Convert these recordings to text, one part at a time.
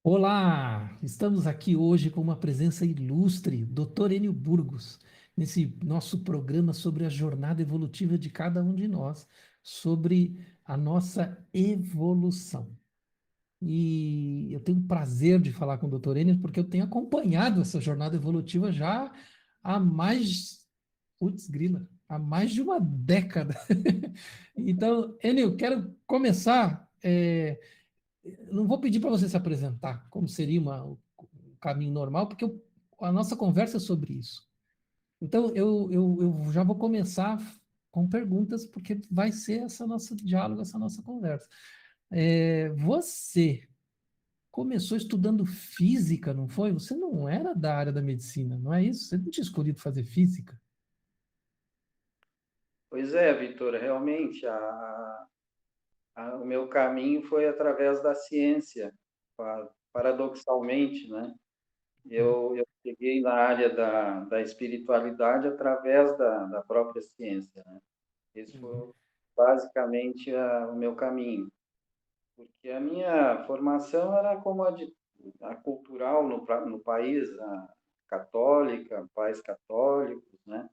Olá, estamos aqui hoje com uma presença ilustre, Dr. Enio Burgos, nesse nosso programa sobre a jornada evolutiva de cada um de nós, sobre a nossa evolução. E eu tenho o prazer de falar com o Dr. Enio porque eu tenho acompanhado essa jornada evolutiva já há grila, há mais de uma década. Então, Enio, quero começar. Não vou pedir para você se apresentar, como seria o caminho normal, porque a nossa conversa é sobre isso. Então, eu já vou começar com perguntas, porque vai ser essa nosso diálogo, essa nossa conversa. Você começou estudando física, não foi? Você não era da área da medicina, não é isso? Você não tinha escolhido fazer física? Pois é, Vitor, realmente o meu caminho foi através da ciência, paradoxalmente, né? Eu cheguei na área da espiritualidade através da própria ciência, né? Esse Uhum, foi basicamente o meu caminho, porque a minha formação era como a cultural no país, a católica, pais católicos, né?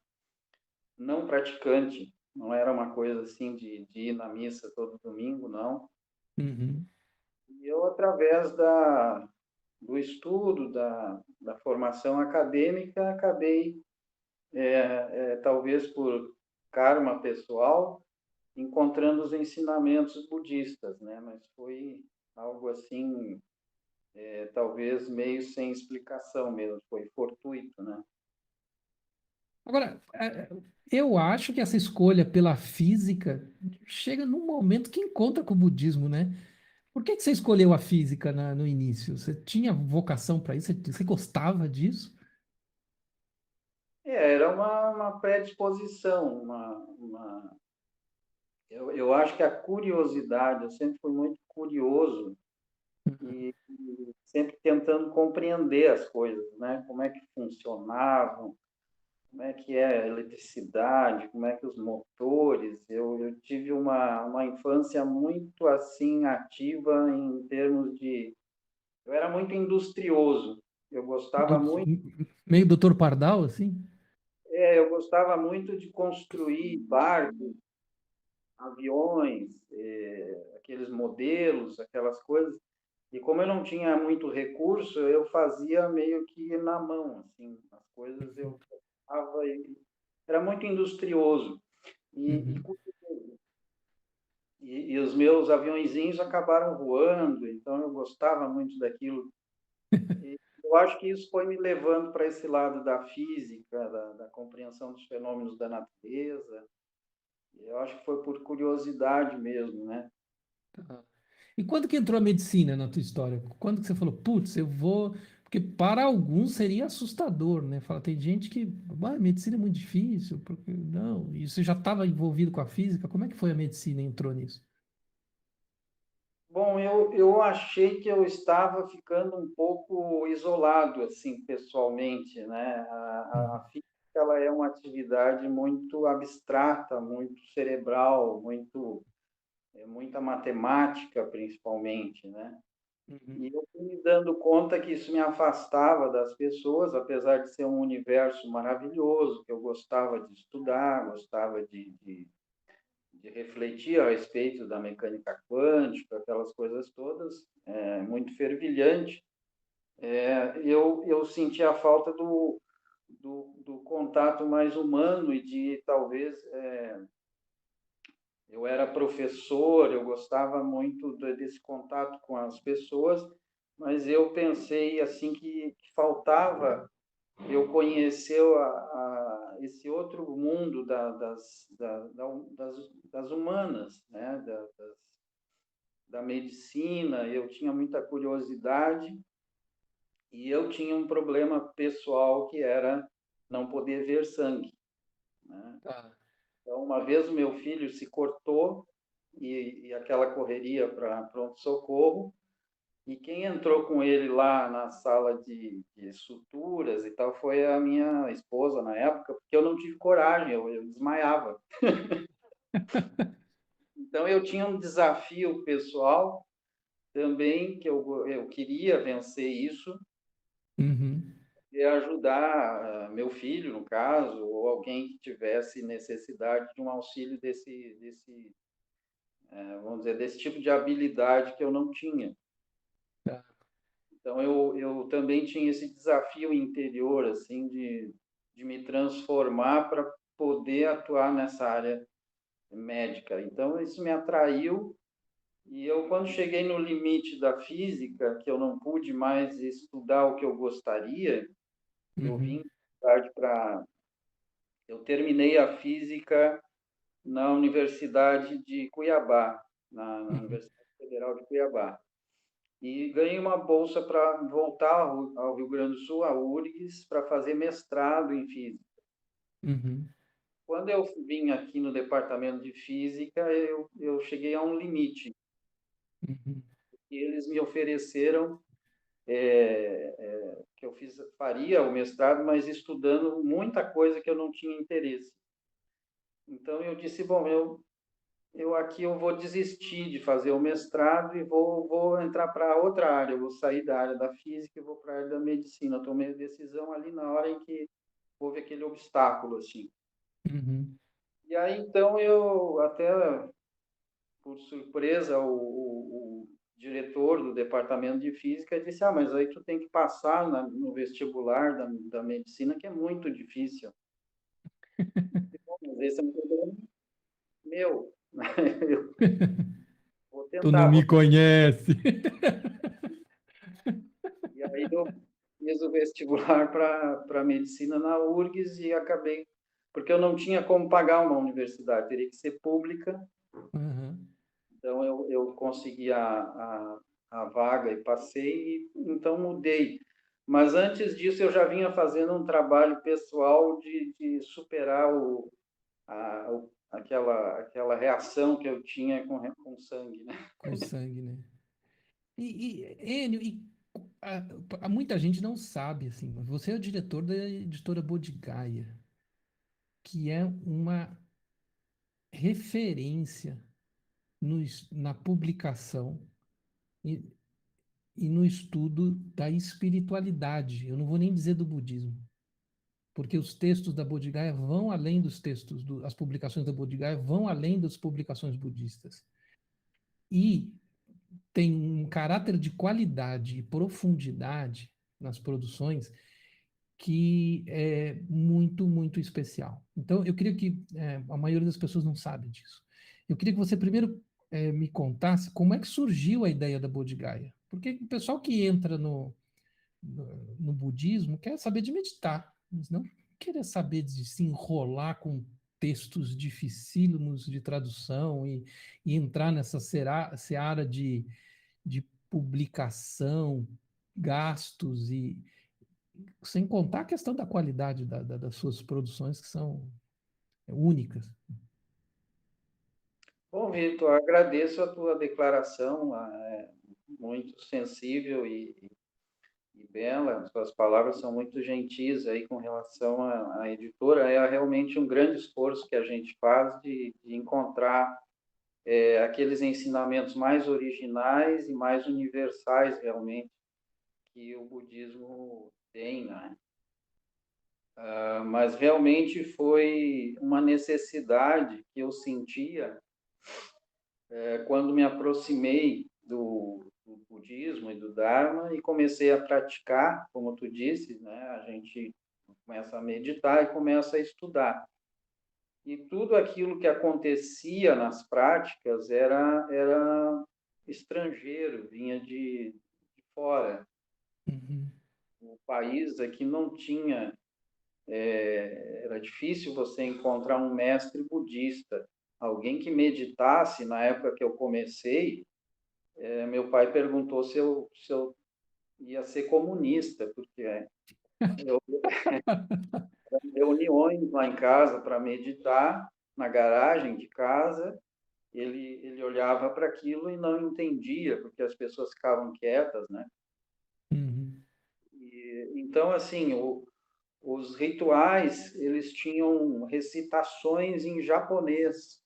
Não praticante, não era uma coisa assim de ir na missa todo domingo, não. uhum. E eu, através do estudo, da formação acadêmica, acabei, talvez por karma pessoal, encontrando os ensinamentos budistas, né? Mas foi algo assim, talvez meio sem explicação mesmo, foi fortuito, né? Agora, eu acho que essa escolha pela física chega num momento que encontra com o budismo, né? Por que que você escolheu a física no início? Você tinha vocação para isso? Você gostava disso? Era uma predisposição, eu acho que a curiosidade, eu sempre fui muito curioso e sempre tentando compreender as coisas, né? Como é que funcionavam, como é que é a eletricidade, como é que os motores. Eu tive uma infância muito assim ativa em termos de. Eu era muito industrioso. Eu gostava Do- muito, Meio Doutor Pardal, assim? eu gostava muito de construir barcos, aviões, aqueles modelos, aquelas coisas. E como eu não tinha muito recurso, eu fazia meio que na mão, assim, as coisas eu estava era muito industrioso e, Uhum. e os meus aviõezinhos acabaram voando, então eu gostava muito daquilo. E eu acho que isso foi me levando para esse lado da física, da compreensão dos fenômenos da natureza. Eu acho que foi por curiosidade mesmo, né? Tá. E quando que entrou a medicina na tua história? Quando que você falou, putz, eu vou. Porque para alguns seria assustador, né? Fala, tem gente que, medicina é muito difícil, porque não. E você já estava envolvido com a física? Como é que foi a medicina entrou nisso? Bom, eu achei que eu estava ficando um pouco isolado, assim, pessoalmente, né? A Uhum. física, ela é uma atividade muito abstrata, muito cerebral, muita matemática, principalmente, né? Uhum. E eu fui me dando conta que isso me afastava das pessoas, apesar de ser um universo maravilhoso, que eu gostava de estudar, gostava de refletir a respeito da mecânica quântica, aquelas coisas todas, muito fervilhante. Eu senti a falta do contato mais humano e de talvez eu era professor, eu gostava muito desse contato com as pessoas, mas eu pensei assim que faltava eu conhecer esse outro mundo das humanas, né? Da medicina. Eu tinha muita curiosidade e eu tinha um problema pessoal que era não poder ver sangue, né? Tá. Então, uma vez o meu filho se cortou e aquela correria para pronto-socorro, e quem entrou com ele lá na sala de suturas e tal foi a minha esposa na época, porque eu não tive coragem, eu desmaiava. Então eu tinha um desafio pessoal também que eu queria vencer isso Uhum. e ajudar meu filho, no caso, ou alguém que tivesse necessidade de um auxílio vamos dizer, desse tipo de habilidade que eu não tinha. Tá. Então, eu também tinha esse desafio interior, assim, de me transformar para poder atuar nessa área médica. Então, isso me atraiu. E eu, quando cheguei no limite da física, que eu não pude mais estudar o que eu gostaria, eu Uhum. vim tarde para. Eu terminei a física na Universidade de Cuiabá, na Uhum. Universidade Federal de Cuiabá. E ganhei uma bolsa para voltar ao Rio Grande do Sul, a URGS, para fazer mestrado em física. Uhum. Quando eu vim aqui no departamento de física, eu cheguei a um limite. Uhum. E eles me ofereceram que eu faria o mestrado, mas estudando muita coisa que eu não tinha interesse. Então eu disse, bom, eu aqui eu vou desistir de fazer o mestrado e vou entrar para outra área. Eu vou sair da área da física e vou para a área da medicina. Eu tomei a decisão ali na hora em que houve aquele obstáculo, assim. Uhum. E aí, então, eu até, por surpresa, o diretor do departamento de física disse, mas aí tu tem que passar no vestibular da medicina, que é muito difícil. Bom, mas esse é um problema meu. Eu vou Tu não tentar, me conhece. E aí eu fiz o vestibular para medicina na URGS e acabei, porque eu não tinha como pagar uma universidade, teria que ser pública, Uhum. então eu consegui a vaga e passei, e então mudei. Mas antes disso eu já vinha fazendo um trabalho pessoal de superar aquela reação que eu tinha com sangue, né? Com sangue, né? Enio, muita gente não sabe, assim, mas você é o diretor da editora Bodigaia, que é uma referência na publicação e, e no estudo da espiritualidade. Eu não vou nem dizer do budismo, porque os textos da Bodhigaya vão além dos textos, as publicações da Bodhigaya vão além das publicações budistas. E tem um caráter de qualidade e profundidade nas produções que é muito, muito especial. Então, eu queria que a maioria das pessoas não sabe disso. Eu queria que você primeiro me contasse como é que surgiu a ideia da Bodhigaya. Porque o pessoal que entra no budismo quer saber de meditar, mas não quer saber de se enrolar com textos dificílimos de tradução e entrar nessa seara de publicação, gastos e sem contar a questão da qualidade das suas produções, que são únicas. Bom, Vitor, agradeço a tua declaração, muito sensível e bela. Suas palavras são muito gentis aí com relação à editora. É realmente um grande esforço que a gente faz de encontrar aqueles ensinamentos mais originais e mais universais realmente que o budismo tem, né? Mas realmente foi uma necessidade que eu sentia quando me aproximei do budismo e do Dharma e comecei a praticar, como tu disse, né? A gente começa a meditar e começa a estudar. E tudo aquilo que acontecia nas práticas era estrangeiro, vinha de fora. Uhum, O país aqui não tinha, era difícil você encontrar um mestre budista, alguém que meditasse. Na época que eu comecei, meu pai perguntou se eu ia ser comunista, porque eu reuniões lá em casa para meditar, na garagem de casa. Ele olhava para aquilo e não entendia, porque as pessoas ficavam quietas, né? uhum, Então, assim, os rituais, eles tinham recitações em japonês,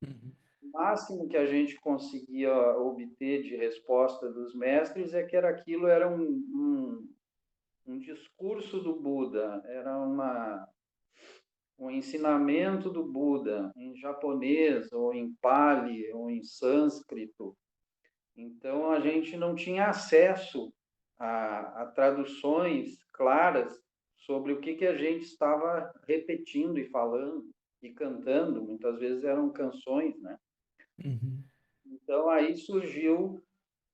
uhum. máximo que a gente conseguia obter de resposta dos mestres é que aquilo era um discurso do Buda, era um ensinamento do Buda em japonês, ou em Pali, ou em sânscrito. Então, a gente não tinha acesso a traduções claras sobre o que a gente estava repetindo e falando e cantando. Muitas vezes eram canções, né? Uhum. Então, aí surgiu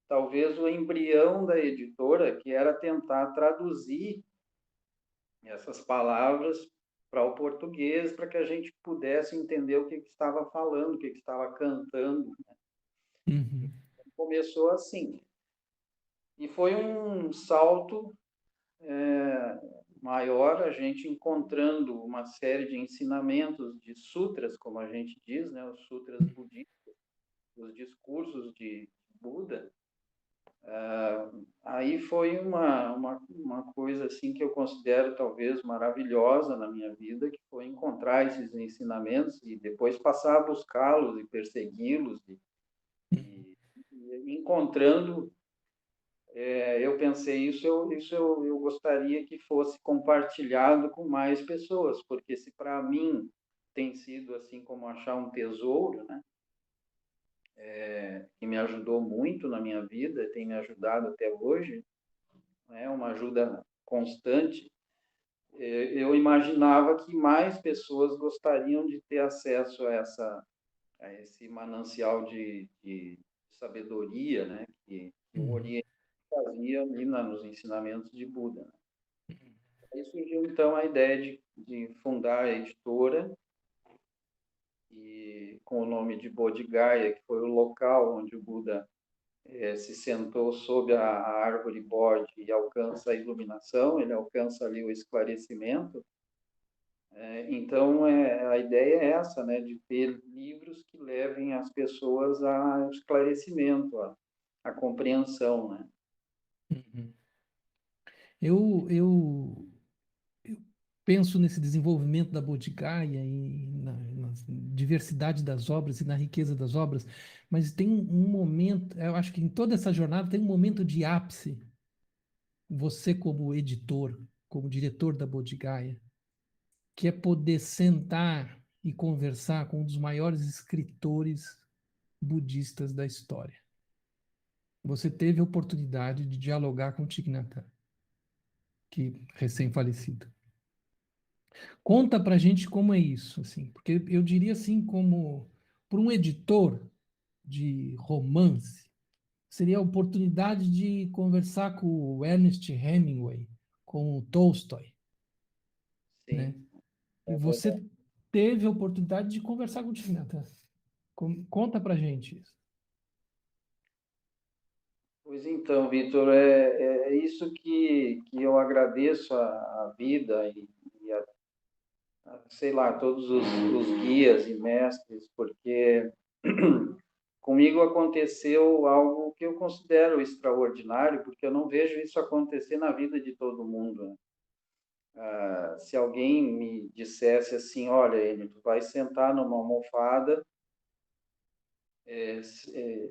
talvez o embrião da editora, que era tentar traduzir essas palavras para o português, para que a gente pudesse entender o que estava falando, o que estava cantando. Uhum. Começou assim. E foi um salto maior, a gente encontrando uma série de ensinamentos, de sutras, como a gente diz, né, os sutras budistas, os discursos de Buda. Aí foi uma coisa assim que eu considero talvez maravilhosa na minha vida, que foi encontrar esses ensinamentos e depois passar a buscá-los e persegui-los e encontrando. Eu pensei eu gostaria que fosse compartilhado com mais pessoas, porque se para mim tem sido assim como achar um tesouro, né, que me ajudou muito na minha vida, tem me ajudado até hoje, é uma ajuda constante. Eu imaginava que mais pessoas gostariam de ter acesso a esse manancial de sabedoria, né, que o Uhum. Oriente fazia ali nos ensinamentos de Buda. Aí surgiu, então, a ideia de fundar a editora, e com o nome de Bodh Gaya, que foi o local onde o Buda se sentou sob a árvore Bodhi e alcança a iluminação, ele alcança ali o esclarecimento. Então, a ideia é essa, né, de ter livros que levem as pessoas ao esclarecimento, à compreensão, né? Uhum. Eu penso nesse desenvolvimento da Boticária e na diversidade das obras e na riqueza das obras, mas tem um momento, eu acho que em toda essa jornada tem um momento de ápice. Você como editor, como diretor da Bodhigaya, que é poder sentar e conversar com um dos maiores escritores budistas da história. Você teve a oportunidade de dialogar com Thich Nhat Hanh, que recém-falecido. Conta pra gente como é isso, assim, porque eu diria assim como para um editor de romance, seria a oportunidade de conversar com o Ernest Hemingway, com o Tolstói, né? Sim, E é verdade. você teve a oportunidade de conversar com o Thich Nhat Hanh. Conta pra gente isso. Pois então, Vitor, é isso que eu agradeço a vida e sei lá, todos os guias e mestres, porque comigo aconteceu algo que eu considero extraordinário, porque eu não vejo isso acontecer na vida de todo mundo, né? Se alguém me dissesse assim, olha, ele, tu vai sentar numa almofada,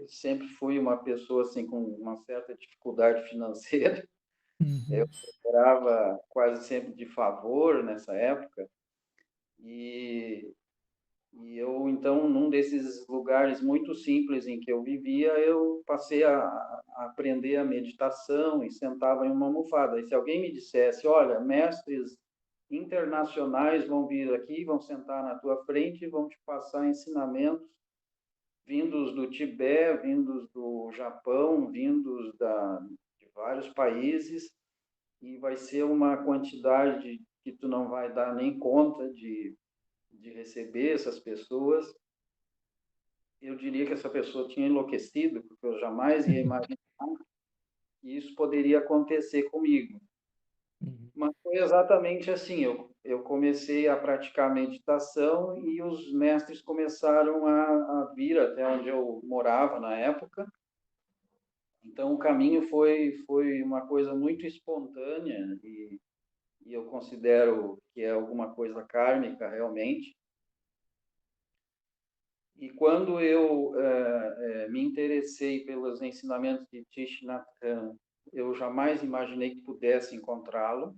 sempre fui uma pessoa assim com uma certa dificuldade financeira, eu Uhum, morava quase sempre de favor nessa época, e E eu, então, num desses lugares muito simples em que eu vivia, eu passei a aprender a meditação e sentava em uma almofada. E se alguém me dissesse, olha, mestres internacionais vão vir aqui, vão sentar na tua frente e vão te passar ensinamentos vindos do Tibete, vindos do Japão, de vários países, e vai ser uma quantidade que tu não vai dar nem conta de receber essas pessoas. Eu diria que essa pessoa tinha enlouquecido, porque eu jamais ia imaginar que isso poderia acontecer comigo. uhum, Mas foi exatamente assim, eu comecei a praticar meditação e os mestres começaram a vir até onde eu morava na época. Então, o caminho foi uma coisa muito espontânea e eu considero que é alguma coisa kármica, realmente. E quando eu me interessei pelos ensinamentos de Thich Nhat Hanh, eu jamais imaginei que pudesse encontrá-lo.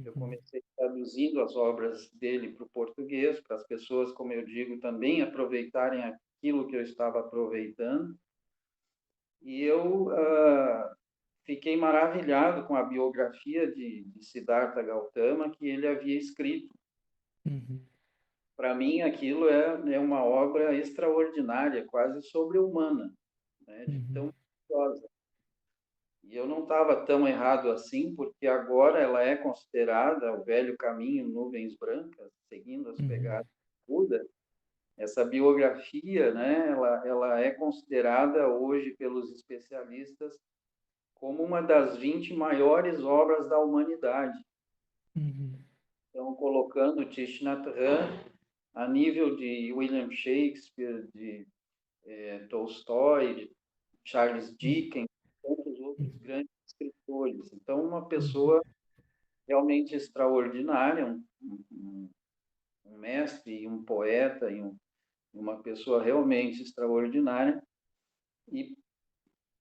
Eu Uhum. comecei traduzindo as obras dele para o português, para as pessoas, como eu digo, também aproveitarem aquilo que eu estava aproveitando. E eu fiquei maravilhado com a biografia de Siddhartha Gautama que ele havia escrito. Uhum. Para mim, aquilo é uma obra extraordinária, quase sobre-humana, né, de tão Uhum. curiosa. E eu não estava tão errado assim, porque agora ela é considerada o velho caminho, nuvens brancas, seguindo as Uhum. pegadas de Buda. Essa biografia, né, ela é considerada hoje pelos especialistas como uma das 20 maiores obras da humanidade. Uhum. Então, colocando Thich Nhat Hanh a nível de William Shakespeare, de Tolstói, de Charles Dickens, tantos outros Uhum. grandes escritores. Então, uma Uhum. pessoa realmente extraordinária, um mestre, um poeta, uma pessoa realmente extraordinária. E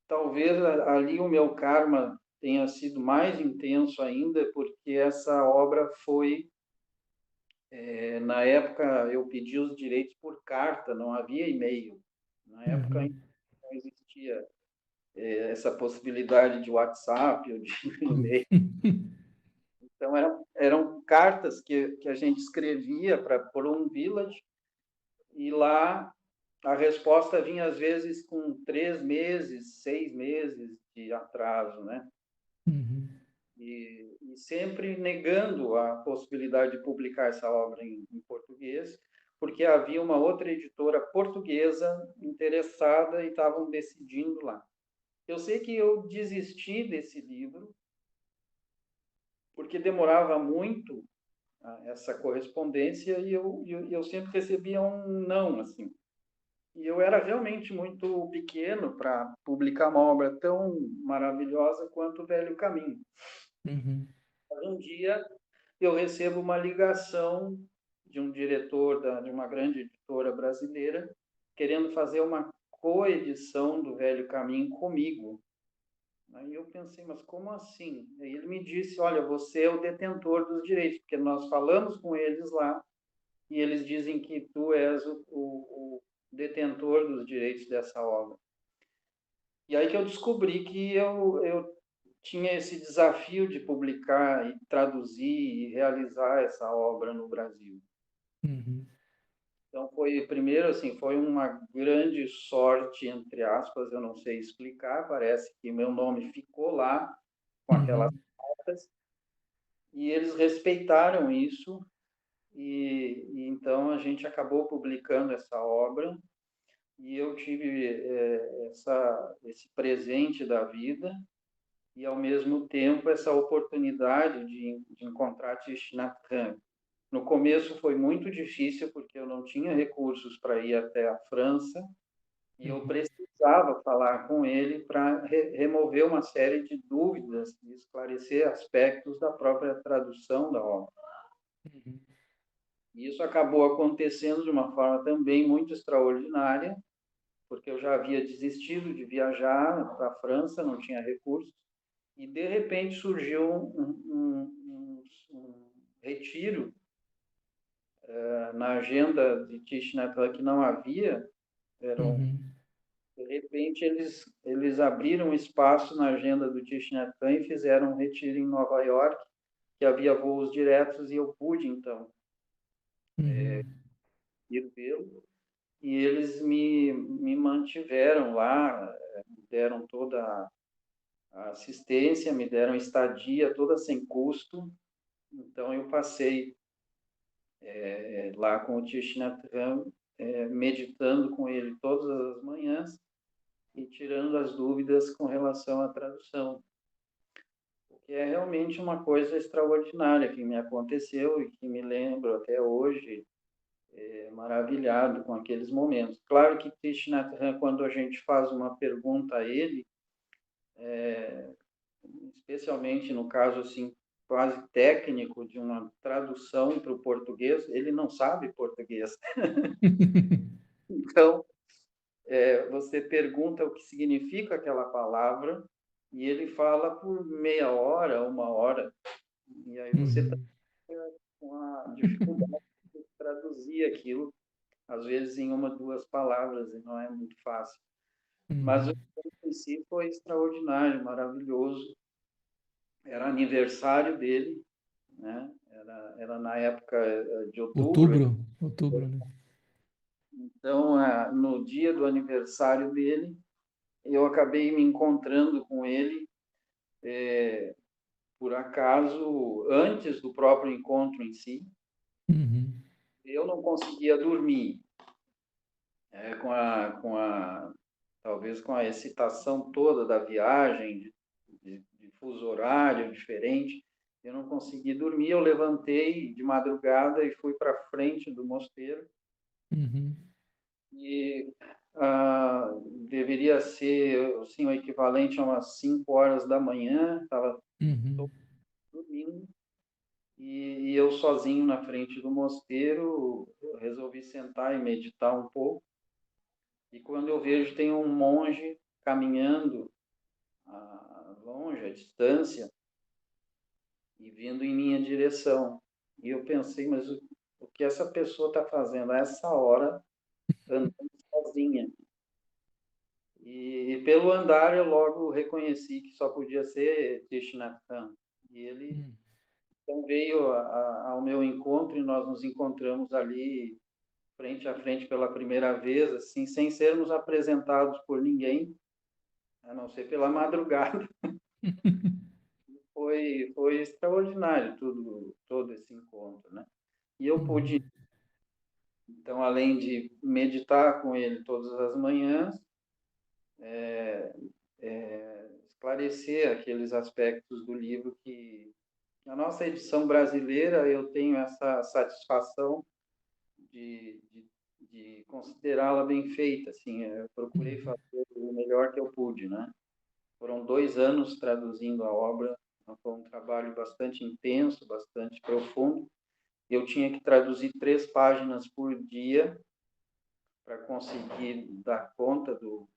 talvez ali o meu karma tenha sido mais intenso ainda, porque essa obra foi, na época, eu pedi os direitos por carta, não havia e-mail. Na época ainda Uhum. não existia essa possibilidade de WhatsApp ou de e-mail. Uhum. Então, eram cartas que a gente escrevia para um village, e lá a resposta vinha, às vezes, com 3 meses, 6 meses de atraso, né? Uhum. E sempre negando a possibilidade de publicar essa obra em português, porque havia uma outra editora portuguesa interessada e estavam decidindo lá. Eu sei que eu desisti desse livro, porque demorava muito essa correspondência e eu sempre recebia um não, assim. E eu era realmente muito pequeno para publicar uma obra tão maravilhosa quanto O Velho Caminho. Uhum. Mas um dia eu recebo uma ligação de um diretor de uma grande editora brasileira querendo fazer uma coedição do Velho Caminho comigo. Aí eu pensei, mas como assim? Aí ele me disse, olha, você é o detentor dos direitos, porque nós falamos com eles lá e eles dizem que tu és o detentor dos direitos dessa obra. E aí que eu descobri que eu tinha esse desafio de publicar e traduzir e realizar essa obra no Brasil. Uhum. Então foi primeiro assim, foi uma grande sorte entre aspas, eu não sei explicar, parece que meu nome ficou lá com aquelas Uhum. cartas e eles respeitaram isso e então a gente acabou publicando essa obra e eu tive esse presente da vida e, ao mesmo tempo, essa oportunidade de encontrar Thich Nhat Hanh. No começo foi muito difícil, porque eu não tinha recursos para ir até a França, e eu Uhum. precisava falar com ele para remover uma série de dúvidas e esclarecer aspectos da própria tradução da obra. Uhum. E isso acabou acontecendo de uma forma também muito extraordinária, porque eu já havia desistido de viajar para a França, não tinha recursos, e de repente surgiu um retiro na agenda de Thich Nhat Hanh que não havia. Uhum. De repente eles abriram espaço na agenda do Thich Nhat Hanh e fizeram um retiro em Nova York, que havia voos diretos, e eu pude então Uhum. ir vê-lo. E eles me mantiveram lá, me deram toda a assistência, me deram estadia toda sem custo. Então eu passei lá com o Thich Nhat Hanh, meditando com ele todas as manhãs e tirando as dúvidas com relação à tradução, que é realmente uma coisa extraordinária que me aconteceu e que me lembro até hoje, maravilhado com aqueles momentos. Claro que Thich Nhat Hanh, quando a gente faz uma pergunta a ele, especialmente no caso assim quase técnico de uma tradução para o português, ele não sabe português. Então, você pergunta o que significa aquela palavra e ele fala por meia hora, uma hora, e aí você está Uhum. com a dificuldade de traduzir aquilo, às vezes em uma, duas palavras, e não é muito fácil. Mas o Uhum. evento em si foi extraordinário, maravilhoso. Era aniversário dele, né? Era na época de outubro. Outubro, né? Então, no dia do aniversário dele, eu acabei me encontrando com ele, por acaso, antes do próprio encontro em si. Uhum. Eu não conseguia dormir, talvez com a excitação toda da viagem, de fuso horário diferente. Eu não consegui dormir, eu levantei de madrugada e fui para frente do mosteiro. Uhum. E deveria ser assim, o equivalente a umas 5 horas da manhã, estava Uhum. dormindo, e eu sozinho na frente do mosteiro, eu resolvi sentar e meditar um pouco, e quando eu vejo tem um monge caminhando longe, à distância, e vindo em minha direção. E eu pensei, mas o que essa pessoa está fazendo a essa hora, andando sozinha? E pelo andar eu logo reconheci que só podia ser Krishnathan. E ele Uhum. então veio ao meu encontro e nós nos encontramos ali frente a frente pela primeira vez, assim, sem sermos apresentados por ninguém, a não ser pela madrugada. Foi extraordinário todo esse encontro, né? E eu pude, Uhum. então, além de meditar com ele todas as manhãs, esclarecer aqueles aspectos do livro que na nossa edição brasileira eu tenho essa satisfação de considerá-la bem feita, assim, eu procurei Uhum. fazer o melhor que eu pude, né? Foram 2 anos traduzindo a obra, então foi um trabalho bastante intenso, bastante profundo. Eu tinha que traduzir 3 páginas por dia para conseguir dar conta do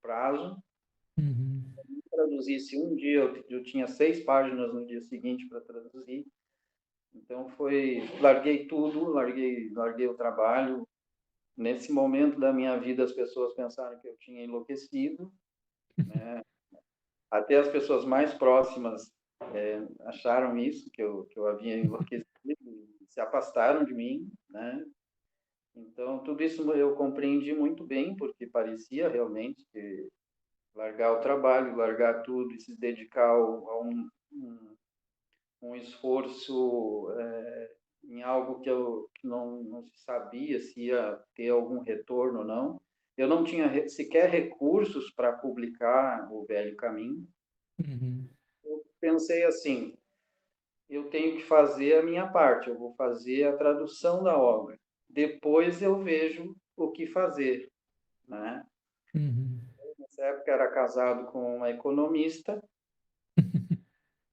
prazo. Uhum. Traduzisse um dia, eu tinha 6 páginas no dia seguinte para traduzir. Então larguei tudo, larguei o trabalho. Nesse momento da minha vida, as pessoas pensaram que eu tinha enlouquecido, né? Até as pessoas mais próximas acharam isso, que eu havia enlouquecido, e se afastaram de mim, né? Então, tudo isso eu compreendi muito bem, porque parecia realmente que largar o trabalho, largar tudo e se dedicar a um esforço em algo que não se sabia se ia ter algum retorno ou não. Eu não tinha sequer recursos para publicar O Velho Caminho. Uhum. Eu pensei assim, eu tenho que fazer a minha parte, eu vou fazer a tradução da obra. Depois eu vejo o que fazer, né? Uhum. Nessa época era casado com uma economista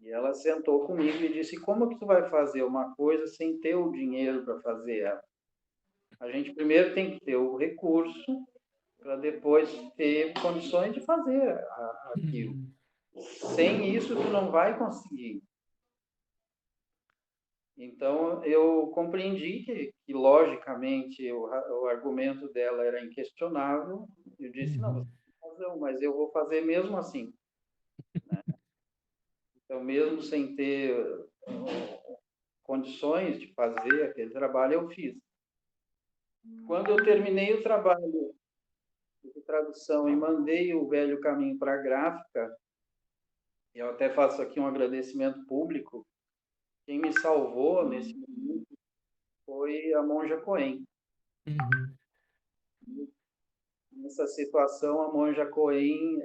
e ela sentou comigo e disse: "Como que tu vai fazer uma coisa sem ter o dinheiro para fazer ela? A gente primeiro tem que ter o recurso para depois ter condições de fazer aquilo. Uhum. Sem isso tu não vai conseguir." Então eu compreendi que logicamente o argumento dela era inquestionável. Eu disse: "Não, você Uhum. tem razão, mas eu vou fazer mesmo assim." Então, mesmo sem ter condições de fazer aquele trabalho, eu fiz. Quando eu terminei o trabalho de tradução e mandei O Velho Caminho para a gráfica, eu até faço aqui um agradecimento público. Quem me salvou nesse momento foi a Monja Coen. Uhum. Nessa situação, a Monja Coen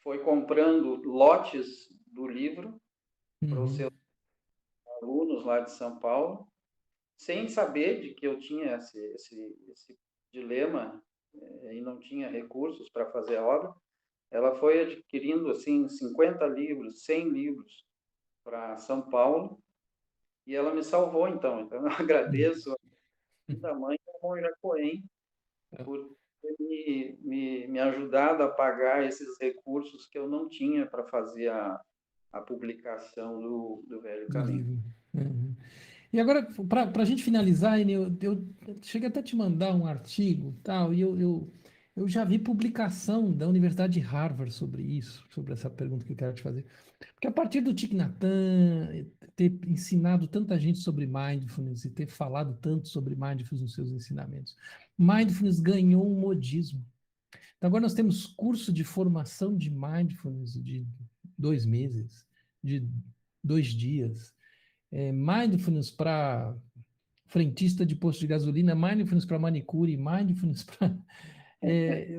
foi comprando lotes do livro para os seus Uhum. alunos lá de São Paulo, sem saber de que eu tinha esse dilema e não tinha recursos para fazer a obra. Ela foi adquirindo assim 50 livros, 100 livros para São Paulo, e ela me salvou então. Então eu agradeço segunda mãe é a Monja Coen, por ter me ajudado a pagar esses recursos que eu não tinha para fazer a publicação do Velho Do Caminho. livro. Uhum. E agora, para a gente finalizar, Enio, eu cheguei até a te mandar um artigo, tal, e eu já vi publicação da Universidade de Harvard sobre isso, sobre essa pergunta que eu quero te fazer. Porque a partir do Thich Nhat Hanh, ter ensinado tanta gente sobre mindfulness e ter falado tanto sobre mindfulness nos seus ensinamentos, mindfulness ganhou um modismo. Então agora nós temos curso de formação de mindfulness de 2 meses, de 2 dias, mindfulness para frentista de posto de gasolina, mindfulness para manicure, mindfulness para é,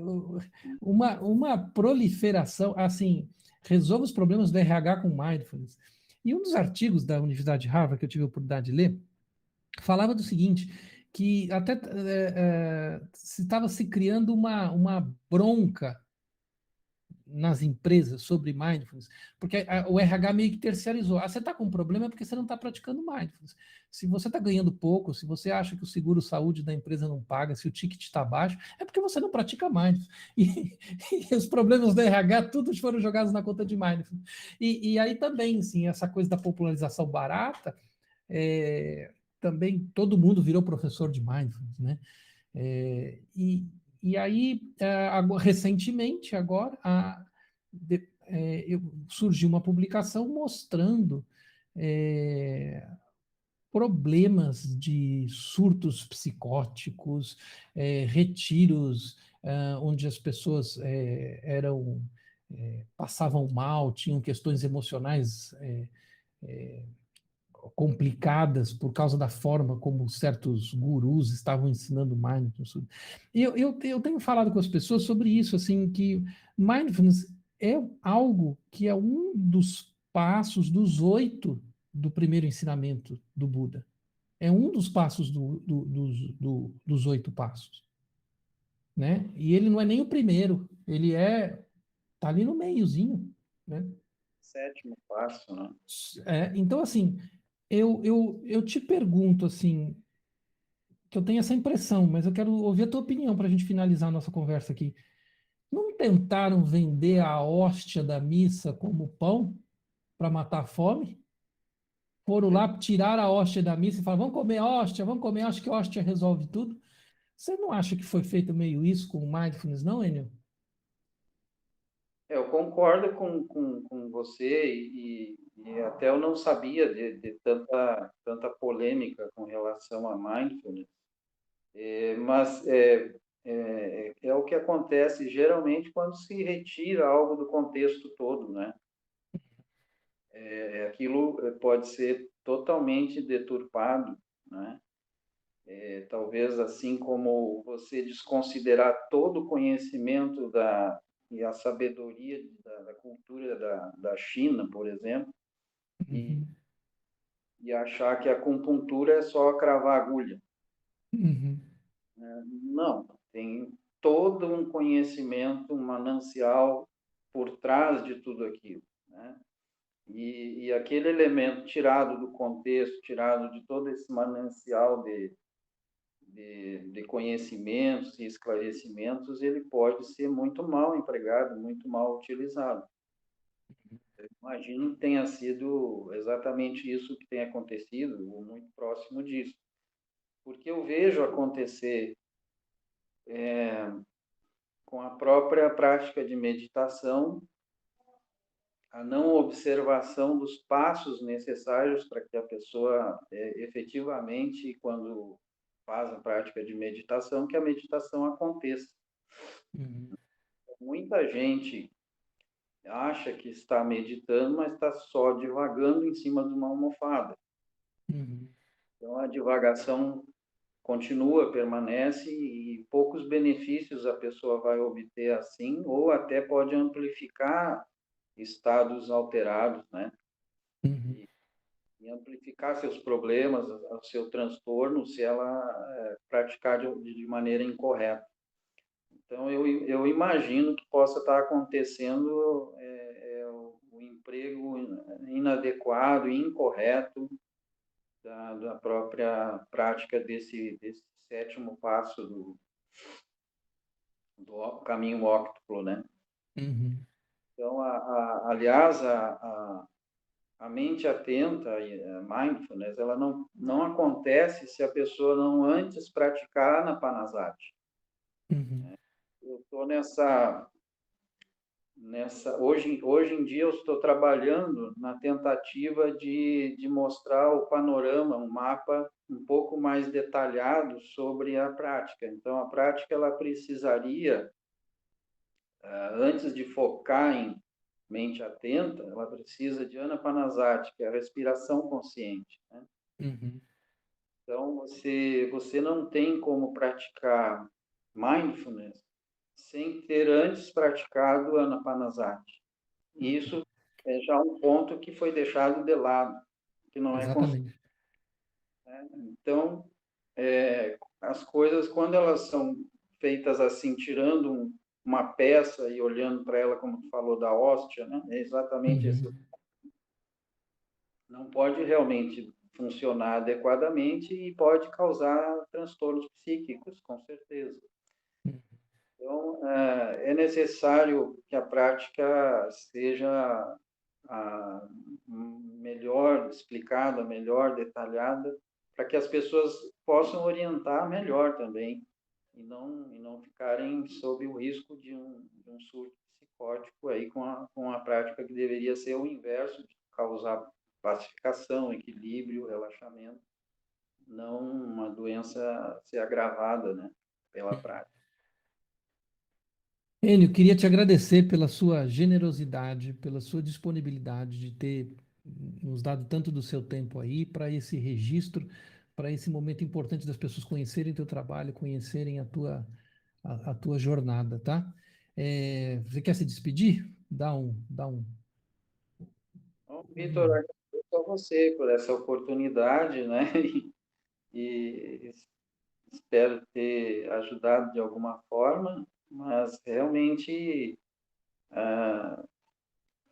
uma proliferação, assim, resolva os problemas do RH com mindfulness. E um dos artigos da Universidade de Harvard, que eu tive a oportunidade de ler, falava do seguinte, que até se estava se criando uma bronca nas empresas sobre mindfulness, porque o RH meio que terceirizou. Ah, você está com um problema é porque você não está praticando mindfulness. Se você está ganhando pouco, se você acha que o seguro-saúde da empresa não paga, se o ticket está baixo, é porque você não pratica mindfulness. E os problemas do RH, todos foram jogados na conta de mindfulness. E aí também, sim, essa coisa da popularização barata, também todo mundo virou professor de mindfulness, né? E aí, recentemente, agora, surgiu uma publicação mostrando problemas de surtos psicóticos, retiros onde as pessoas passavam mal, tinham questões emocionais complicadas por causa da forma como certos gurus estavam ensinando mindfulness. E eu tenho falado com as pessoas sobre isso, assim, que mindfulness é algo que é um dos passos dos 8 do primeiro ensinamento do Buda. É um dos passos dos 8 passos, né? E ele não é nem o primeiro, ele tá ali no meiozinho, né? Sétimo passo, né? Então, assim, eu te pergunto, assim, que eu tenho essa impressão, mas eu quero ouvir a tua opinião para a gente finalizar a nossa conversa aqui. Não tentaram vender a hóstia da missa como pão para matar a fome? Foram lá, tiraram a hóstia da missa e falaram, vamos comer hóstia, que a hóstia resolve tudo. Você não acha que foi feito meio isso com o mindfulness, não, Enio? Eu concordo com você e até eu não sabia de tanta polêmica com relação a mindfulness, mas é o que acontece geralmente quando se retira algo do contexto todo, né? Aquilo pode ser totalmente deturpado, né? Talvez assim como você desconsiderar todo o conhecimento e a sabedoria da cultura da China, por exemplo, e, Uhum, e achar que a acupuntura é só cravar agulha. uhum, Não, tem todo um conhecimento, um manancial por trás de tudo aquilo, né? E aquele elemento tirado do contexto, tirado de todo esse manancial de conhecimentos e esclarecimentos, ele pode ser muito mal empregado, muito mal utilizado. Eu imagino que tenha sido exatamente isso que tem acontecido, ou muito próximo disso. Porque eu vejo acontecer com a própria prática de meditação, a não observação dos passos necessários para que a pessoa efetivamente, quando faz a prática de meditação, que a meditação aconteça. uhum, Muita gente acha que está meditando, mas está só divagando em cima de uma almofada. uhum, Então, a divagação continua, permanece e poucos benefícios a pessoa vai obter assim, ou até pode amplificar estados alterados, né? uhum, E amplificar seus problemas, o seu transtorno, se ela praticar de maneira incorreta. Então, eu imagino que possa estar acontecendo o emprego inadequado, incorreto da própria prática desse sétimo passo do caminho óctuplo, né? Uhum. Então, aliás, a mente atenta, a mindfulness, ela não acontece se a pessoa não antes praticar Anapanasati. Uhum. Eu estou hoje em dia eu estou trabalhando na tentativa de mostrar o panorama, um mapa um pouco mais detalhado sobre a prática. Então, a prática ela precisaria, antes de focar em mente atenta, ela precisa de Anapanasati, que é a respiração consciente, né? Uhum. Então, você não tem como praticar mindfulness sem ter antes praticado Anapanasati. E isso é já um ponto que foi deixado de lado, que não é considerado. Exatamente. Então, as coisas, quando elas são feitas assim, tirando uma peça e olhando para ela, como tu falou, da hóstia, né? É exatamente esse. Uhum. Não pode realmente funcionar adequadamente e pode causar transtornos psíquicos, com certeza. Então, é necessário que a prática seja melhor explicada, melhor detalhada, para que as pessoas possam orientar melhor também e não ficarem sob o risco de um surto psicótico aí com a prática que deveria ser o inverso, de causar pacificação, equilíbrio, relaxamento, não uma doença ser agravada, né, pela prática. Enio, queria te agradecer pela sua generosidade, pela sua disponibilidade de ter nos dado tanto do seu tempo aí para esse registro, para esse momento importante das pessoas conhecerem teu trabalho, conhecerem a tua jornada, tá? Você quer se despedir? Dá um. Então, Vitor, agradeço a você por essa oportunidade, né? E espero ter ajudado de alguma forma, mas realmente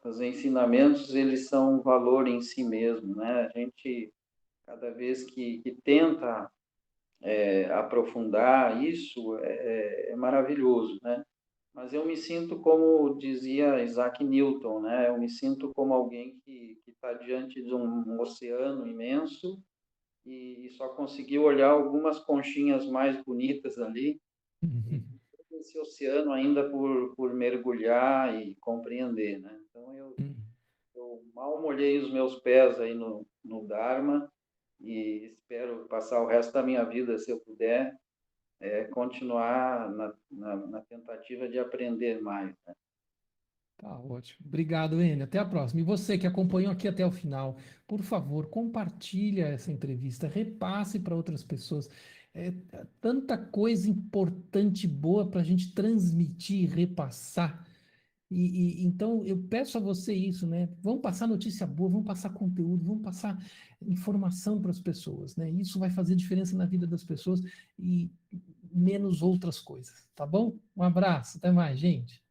os ensinamentos eles são um valor em si mesmo, né? A gente cada vez que tenta aprofundar isso é maravilhoso, né? Mas eu me sinto como dizia Isaac Newton, né? Eu me sinto como alguém que está diante de um oceano imenso e só conseguiu olhar algumas conchinhas mais bonitas ali, e Uhum. esse oceano ainda por mergulhar e compreender, né? Então, Uhum. eu mal molhei os meus pés aí no Dharma e espero passar o resto da minha vida, se eu puder, continuar na tentativa de aprender mais, né? Tá ótimo. Obrigado, Enio. Até a próxima. E você que acompanhou aqui até o final, por favor, compartilha essa entrevista, repasse para outras pessoas. É tanta coisa importante, boa para a gente transmitir, repassar. Então eu peço a você isso, né? Vamos passar notícia boa, vamos passar conteúdo, vamos passar informação para as pessoas, né? Isso vai fazer diferença na vida das pessoas e menos outras coisas, tá bom? Um abraço, até mais, gente.